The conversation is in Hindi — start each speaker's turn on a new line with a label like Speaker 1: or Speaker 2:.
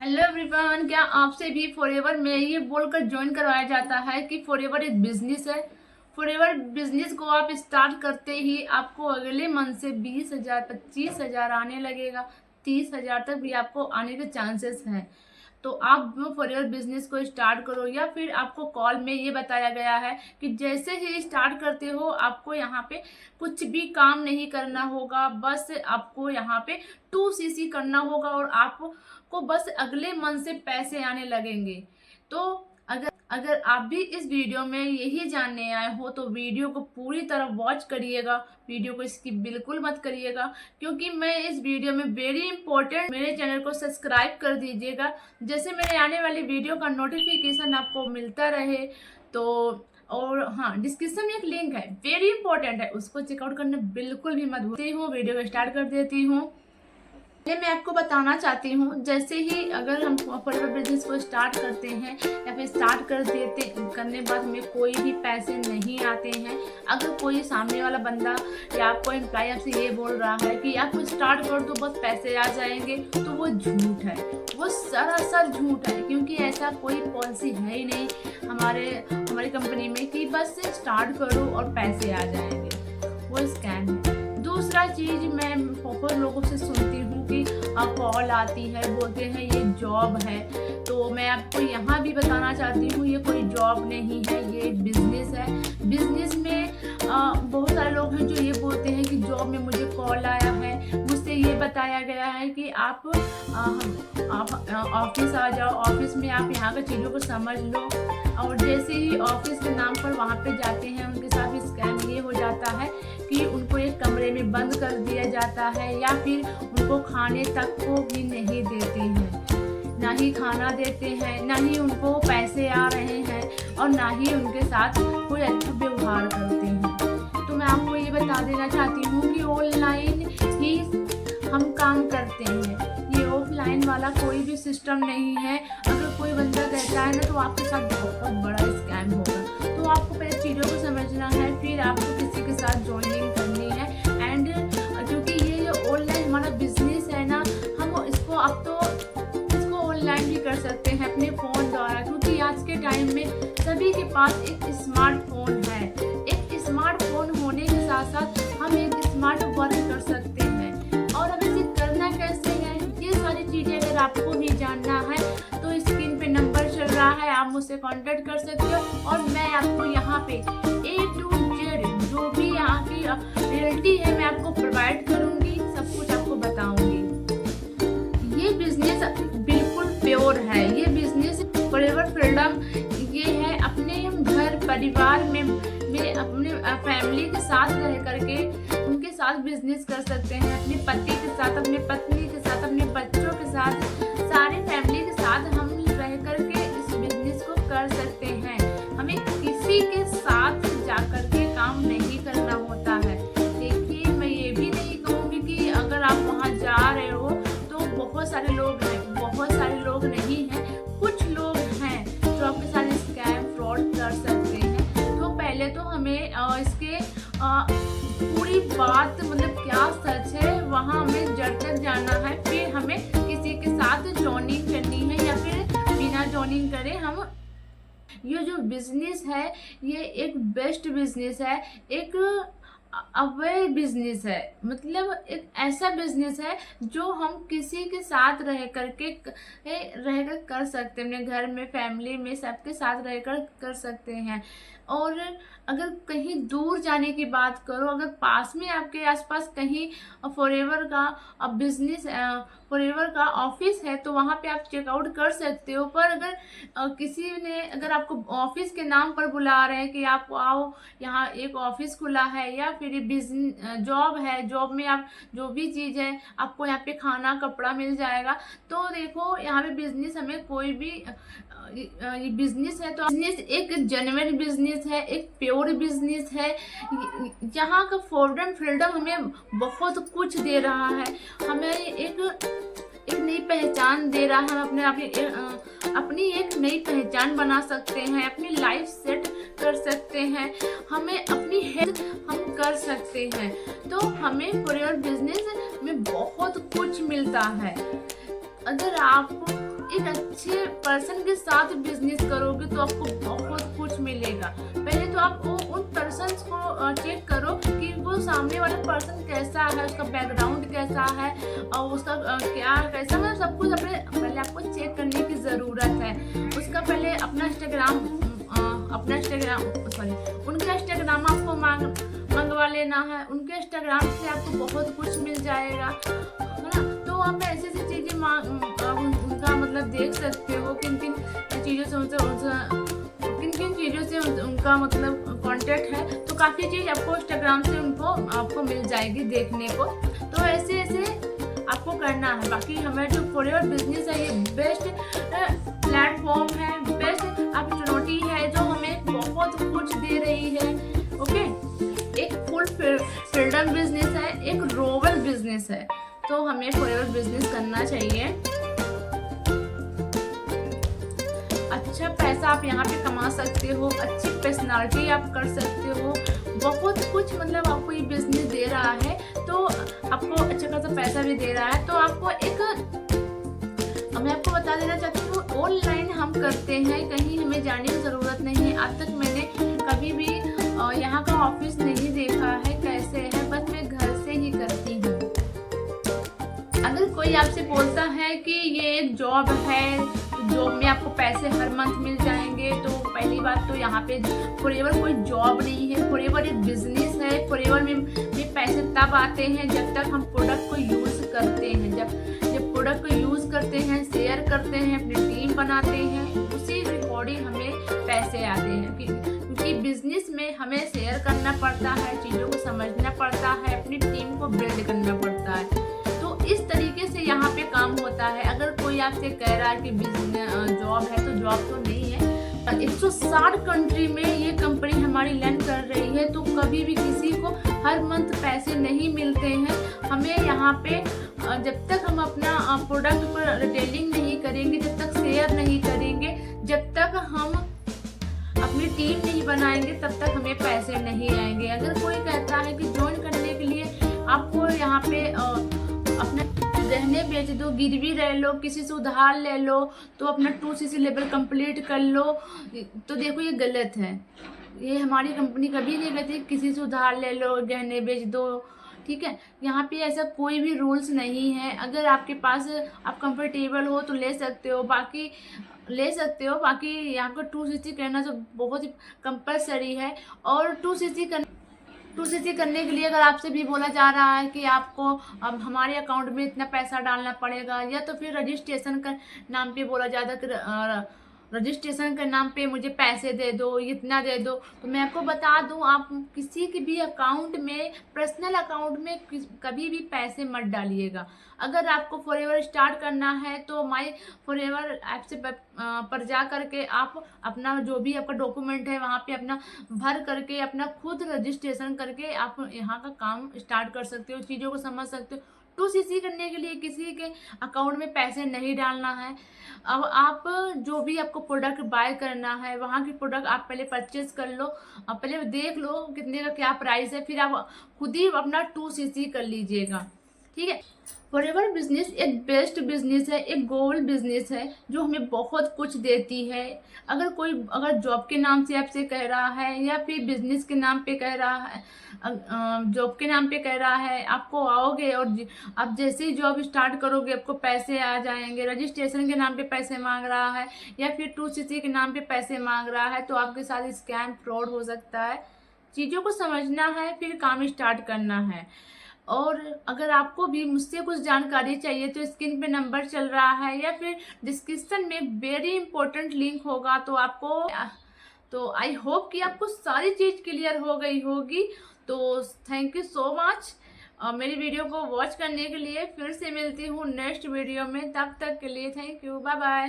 Speaker 1: हेलो एवरीवन, क्या आपसे भी फॉरएवर में ये बोलकर ज्वाइन करवाया जाता है कि फॉरएवर एक बिजनेस है। फॉरएवर बिजनेस को आप स्टार्ट करते ही आपको अगले मंथ से 20,000 25,000 आने लगेगा, 30,000 तक भी आपको आने के चांसेस हैं। तो आप फॉरएवर बिजनेस को स्टार्ट करो, या फिर आपको कॉल में ये बताया गया है कि जैसे ही स्टार्ट करते हो आपको यहाँ पे कुछ भी काम नहीं करना होगा, बस आपको यहाँ पे 2cc करना होगा और आपको बस अगले मंथ से पैसे आने लगेंगे। तो अगर आप भी इस वीडियो में यही जानने आए हो तो वीडियो को पूरी तरह वॉच करिएगा, वीडियो को स्किप बिल्कुल मत करिएगा, क्योंकि मैं इस वीडियो में वेरी इंपॉर्टेंट, मेरे चैनल को सब्सक्राइब कर दीजिएगा जैसे मेरे आने वाली वीडियो का नोटिफिकेशन आपको मिलता रहे। तो और हाँ, डिस्क्रिप्शन में एक लिंक है, वेरी इंपॉर्टेंट है, उसको चेकआउट करना बिल्कुल भी मत भूलती हूँ। वीडियो को स्टार्ट कर देती हूँ। मैं आपको बताना चाहती हूँ, जैसे ही अगर हम फॉरएवर बिजनेस को स्टार्ट करते हैं या फिर स्टार्ट कर देते करने बाद हमें कोई भी पैसे नहीं आते हैं, अगर कोई सामने वाला बंदा या आपको एम्प्लॉय आपसे ये बोल रहा है कि आप स्टार्ट कर दो बस पैसे आ जाएंगे, तो वो झूठ है, वो सरासर झूठ है। क्योंकि ऐसा कोई पॉलिसी है ही नहीं हमारी कंपनी में कि बस स्टार्ट करो और पैसे आ जाएंगे, वो स्कैम है। दूसरा चीज, मैं बहुत लोगों से सुनती हूँ कि कॉल आती है, बोलते हैं ये जॉब है। तो मैं आपको यहाँ भी बताना चाहती हूँ, ये कोई जॉब नहीं है, ये बिजनेस है। बिजनेस में बहुत सारे लोग हैं जो ये बोलते हैं कि जॉब में मुझे कॉल आया है, मुझसे ये बताया गया है कि आप ऑफिस आ जाओ, ऑफिस में आप यहाँ की चीज़ों को समझ लो। और जैसे ही ऑफिस के नाम पर वहाँ पे जाते हैं, उनके साथ स्कैम ये हो जाता है कि उनको एक कमरे में बंद कर दिया जाता है, या फिर उनको खाने तक को भी नहीं देते हैं, ना ही खाना देते हैं, ना ही उनको पैसे आ रहे हैं, और ना ही उनके साथ कोई अच्छा व्यवहार करते हैं। तो मैं आपको ये बता देना चाहती हूँ कि ऑनलाइन ही हम काम करते हैं, ये ऑफलाइन वाला कोई भी सिस्टम नहीं है। अगर कोई बंदा कहता है ना तो आपके साथ बहुत बड़ा स्कैम होगा। तो आपको पहले चीज़ों को समझना है, फिर आपको किसी के साथ ज्वाइनिंग करनी है। एंड क्योंकि ये जो ऑनलाइन हमारा बिजनेस है ना, हम इसको ऑनलाइन भी कर सकते हैं अपने फ़ोन द्वारा, क्योंकि आज के टाइम में सभी के पास एक स्मार्टफोन है। एक स्मार्टफोन होने के साथ साथ हम एक स्मार्ट वर्क कर सकते हैं। और अब इसे करना कैसे है, ये सारी चीज़ें अगर आपको भी जानना है तो स्क्रीन पे नंबर चल रहा है, आप मुझसे कांटेक्ट कर सकते हो। और मैं आपको यहाँ पे A to Z जो भी यहाँ की रियलिटी है मैं आपको प्रोवाइड करूँगी, सब कुछ आपको बताऊँगी। ये बिजनेस बिल्कुल प्योर है, ये बिजनेस फॉरएवर फ्रीडम ये है। अपने घर परिवार में अपने फैमिली के साथ रह करके उनके साथ बिजनेस कर सकते हैं, अपने पति के साथ, अपने पत्नी के साथ, अपने बच्चों के साथ, सारे फैमिली के साथ हम रह करके इस बिजनेस को कर सकते हैं। हमें किसी के साथ जाकर के काम नहीं करना होता है। देखिए, मैं ये भी नहीं कहूँगी कि अगर आप वहाँ जा रहे हो तो बहुत सारे लोग हैं, बहुत सारे लोग नहीं हैं, कुछ लोग हैं जो आपके साथ स्कैम फ्रॉड कर सकते हैं। तो पहले तो हमें इसके पूरी बात, मतलब क्या सच है, वहाँ हमें जड़ तक जाना है, फिर हमें किसी के साथ जॉइनिंग करनी है, या फिर बिना जॉइनिंग करे हम ये जो बिजनेस है ये एक बेस्ट बिजनेस है, एक अवेयर बिजनेस है। मतलब एक ऐसा बिजनेस है जो हम किसी के साथ रह कर कर सकते हैं, अपने घर में, फैमिली में, सबके साथ रहकर कर सकते हैं। और अगर कहीं दूर जाने की बात करो, अगर पास में आपके आसपास कहीं फॉरएवर का बिजनेस, फॉरएवर का ऑफिस है तो वहाँ पे आप चेकआउट कर सकते हो। पर अगर किसी ने अगर आपको ऑफिस के नाम पर बुला रहे हैं कि आप आओ, यहाँ एक ऑफिस खुला है, या फिर बिजनेस जॉब है, जॉब में आप जो भी चीज़ है आपको यहाँ पे खाना कपड़ा मिल जाएगा, तो देखो यहाँ पे बिजनेस हमें कोई भी ये बिजनेस है तो बिजनेस एक जेन्युइन बिजनेस है, एक प्योर बिजनेस है। यहाँ का फॉरएवर फ्रीडम हमें बहुत कुछ दे रहा है, हमें एक नई पहचान दे रहा है। हम अपनी एक नई पहचान बना सकते हैं, अपनी लाइफ सेट कर सकते हैं, हमें अपनी हेल्थ हम कर सकते हैं। तो हमें फॉरएवर बिजनेस में बहुत कुछ मिलता है। अगर आप एक अच्छे पर्सन के साथ बिजनेस करोगे तो आपको बहुत कुछ मिलेगा। पहले तो आप उन पर्सन को चेक करो कि वो सामने वाला पर्सन कैसा है, उसका बैकग्राउंड कैसा है और उसका क्या कैसा, मतलब सब कुछ पहले आपको चेक करने की ज़रूरत है। उसका पहले अपना इंस्टाग्राम सॉरी उनका इंस्टाग्राम आपको मंगवा लेना है। उनके इंस्टाग्राम से आपको बहुत कुछ मिल जाएगा, है ना। तो आप ऐसी ऐसी चीज़ें उनका मतलब देख सकते हो किन किन चीज़ों से उनका मतलब कांटेक्ट है। तो काफ़ी चीज़ आपको इंस्टाग्राम से आपको मिल जाएगी देखने को। तो ऐसे ऐसे आपको करना है। बाकी हमारा जो फॉरएवर बिजनेस है ये बेस्ट प्लेटफॉर्म है, बेस्ट अपॉर्चुनिटी है जो हमें बहुत कुछ दे रही है। ओके, एक फुल फ्रीडम बिजनेस है, एक ग्लोबल बिजनेस है, तो हमें फॉरएवर बिजनेस करना चाहिए। अच्छा पैसा आप यहाँ पे कमा सकते हो, अच्छी पर्सनालिटी आप कर सकते हो, बहुत कुछ मतलब आपको ये बिजनेस दे रहा है। तो आपको अच्छा खासा पैसा भी दे रहा है। तो आपको मैं आपको बता देना चाहती हूँ, ऑनलाइन हम करते हैं, कहीं हमें जाने की ज़रूरत नहीं है। आज तक मैंने कभी भी यहाँ का ऑफिस नहीं देखा है कैसे है, बस मैं घर से ही करती हूँ। अगर कोई आपसे बोलता है कि ये एक जॉब है, जॉब में आपको पैसे हर मंथ मिल जाएंगे, तो पहली बात तो यहाँ पे फॉरएवर कोई जॉब नहीं है, फॉरएवर एक बिजनेस है। फॉरएवर में पैसे तब आते हैं जब तक हम प्रोडक्ट को यूज़ करते हैं, जब प्रोडक्ट को यूज़ करते हैं, शेयर करते हैं, अपनी टीम बनाते हैं, उसी रिकॉर्डिंग हमें पैसे आते हैं। क्योंकि बिजनेस में हमें शेयर करना पड़ता है, चीज़ों को समझना पड़ता है, अपनी टीम को बिल्ड करना पड़ता है। तो इस तरीके से यहाँ पे काम होता है। अगर कोई आपसे कह रहा है कि बिजनेस जॉब है, तो जॉब तो नहीं है। 160 कंट्री में ये कंपनी हमारी लैंड कर रही है, तो कभी भी किसी को हर मंथ पैसे नहीं मिलते हैं। हमें यहाँ पे जब तक हम अपना प्रोडक्ट पर रिटेलिंग नहीं करेंगे, जब तक शेयर नहीं करेंगे, जब तक हम अपनी टीम नहीं बनाएंगे, तब तक हमें पैसे नहीं आएंगे। अगर कोई कहता है कि ज्वाइन करने के लिए आपको यहाँ पे अपना गहने बेच दो, गिरवी रह लो, किसी से उधार ले लो, तो अपना 2cc लेवल कंप्लीट कर लो, तो देखो ये गलत है। ये हमारी कंपनी कभी नहीं कहती किसी से उधार ले लो, गहने बेच दो, ठीक है। यहाँ पे ऐसा कोई भी रूल्स नहीं है। अगर आपके पास आप कंफर्टेबल हो तो ले सकते हो, बाकी यहाँ पर 2cc करना तो बहुत ही कंपलसरी है। और 2cc करने के लिए अगर आपसे भी बोला जा रहा है कि आपको अब हमारे अकाउंट में इतना पैसा डालना पड़ेगा, या तो फिर रजिस्ट्रेशन का नाम पे बोला जाता है कि रजिस्ट्रेशन के नाम पे मुझे पैसे दे दो, इतना दे दो, तो मैं आपको बता दूं, आप किसी के भी अकाउंट में, पर्सनल अकाउंट में कभी भी पैसे मत डालिएगा। अगर आपको फॉरएवर स्टार्ट करना है तो माई फॉरएवर ऐप से पर जा करके आप अपना जो भी आपका डॉक्यूमेंट है वहाँ पे अपना भर करके, अपना खुद रजिस्ट्रेशन करके आप यहाँ का काम स्टार्ट कर सकते हो, चीज़ों को समझ सकते हो। 2cc करने के लिए किसी के अकाउंट में पैसे नहीं डालना है। अब आप जो भी आपको प्रोडक्ट बाय करना है, वहाँ की प्रोडक्ट आप पहले परचेज कर लो, आप पहले देख लो कितने का क्या प्राइस है, फिर आप खुद ही अपना 2cc कर लीजिएगा, ठीक है। फॉरएवर बिजनेस एक बेस्ट बिजनेस है, एक ग्लोबल बिजनेस है जो हमें बहुत कुछ देती है। अगर जॉब के नाम से आपसे कह रहा है, या फिर बिजनेस के नाम पे कह रहा है, जॉब के नाम पे कह रहा है, आपको आओगे और आप जैसे ही जॉब स्टार्ट करोगे आपको पैसे आ जाएंगे, रजिस्ट्रेशन के नाम पे पैसे मांग रहा है, या फिर 2cc के नाम पे पैसे मांग रहा है, तो आपके साथ स्कैम फ्रॉड हो सकता है। चीज़ों को समझना है, फिर काम स्टार्ट करना है। और अगर आपको भी मुझसे कुछ जानकारी चाहिए तो स्क्रीन पे नंबर चल रहा है, या फिर डिस्क्रिप्शन में वेरी इंपॉर्टेंट लिंक होगा, तो आई होप कि आपको सारी चीज़ क्लियर हो गई होगी। तो थैंक यू सो मच मेरी वीडियो को वॉच करने के लिए। फिर से मिलती हूँ नेक्स्ट वीडियो में, तब तक के लिए थैंक यू, बाय बाय।